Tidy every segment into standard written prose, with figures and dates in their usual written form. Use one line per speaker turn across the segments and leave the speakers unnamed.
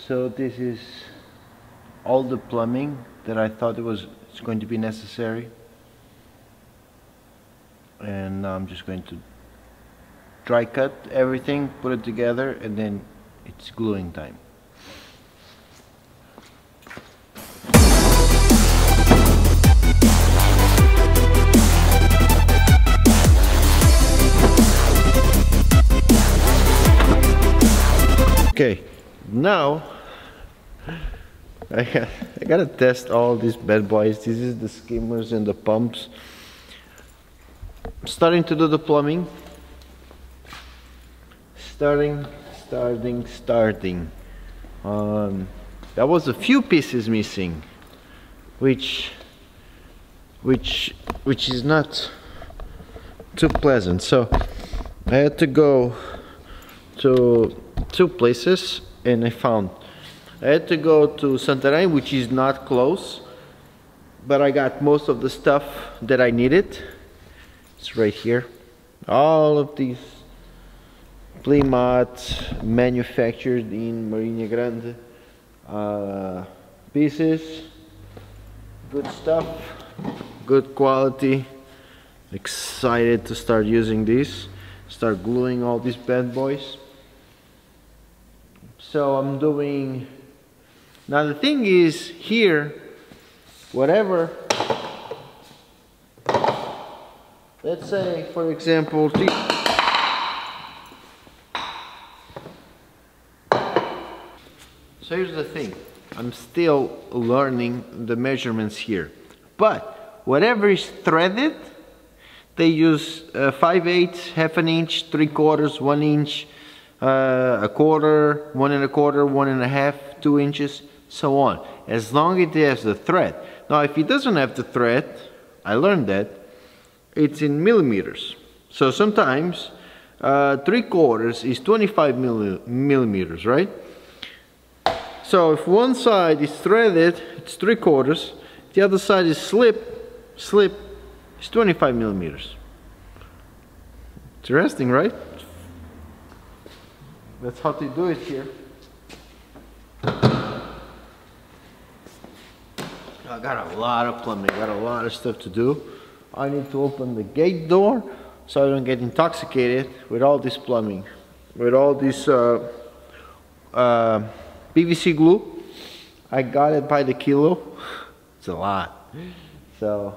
So this is all the plumbing that I thought it's going to be necessary, and now I'm just going to dry cut everything, put it together, and then it's gluing time. Okay, now I gotta test all these bad boys. This is the skimmers and the pumps. I'm starting to do the plumbing. Starting. There was a few pieces missing, which is not too pleasant. So I had to go to two places, and I had to go to Santarém, which is not close, but I got most of the stuff that I needed. It's right here. All of these Plymouth manufactured in Marinha Grande pieces. Good stuff, good quality. Excited to start using these, start gluing all these bad boys. So I'm doing, now the thing is here, whatever, let's say for example, so here's the thing, I'm still learning the measurements here, but whatever is threaded, they use 5/8, half an inch, 3/4, 1 inch, a quarter, 1 1/4, 1 1/2, 2 inches, so on, as long as it has the thread. Now if it doesn't have the thread, I learned that it's in millimeters. So sometimes 3/4 is 25 millimeters, right? So if one side is threaded, it's 3/4, the other side is slip, it's 25 millimeters. Interesting, right? That's how they do it here. I got a lot of plumbing, got a lot of stuff to do. I need to open the gate door so I don't get intoxicated with all this plumbing, with all this PVC glue. I got it by the kilo. It's a lot. So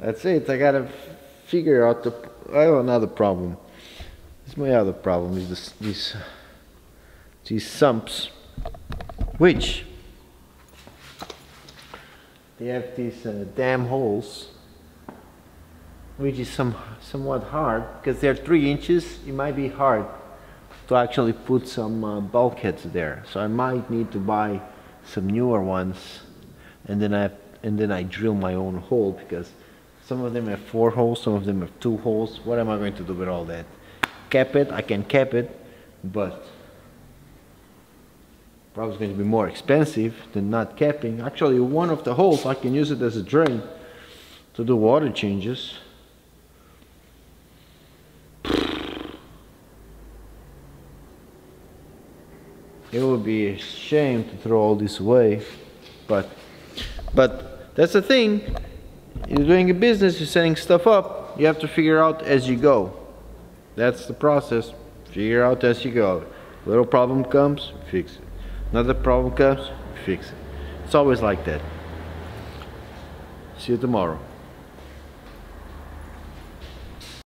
that's it. I gotta figure out I have another problem. This is my other problem, is these sumps, which they have these damn holes, which is somewhat hard because they're 3 inches. It might be hard to actually put some bulkheads there, so I might need to buy some newer ones, and then I drill my own hole, because some of them have 4 holes, some of them have 2 holes. What am I going to do with all that? Cap it? I can cap it, but probably going to be more expensive than not capping. Actually, one of the holes I can use it as a drain to do water changes. It would be a shame to throw all this away, but that's the thing. You're doing a business, you're setting stuff up, you have to figure out as you go. That's the process. Figure out as you go. Little problem comes, fix it. Another problem comes, fix it. It's always like that. See you tomorrow.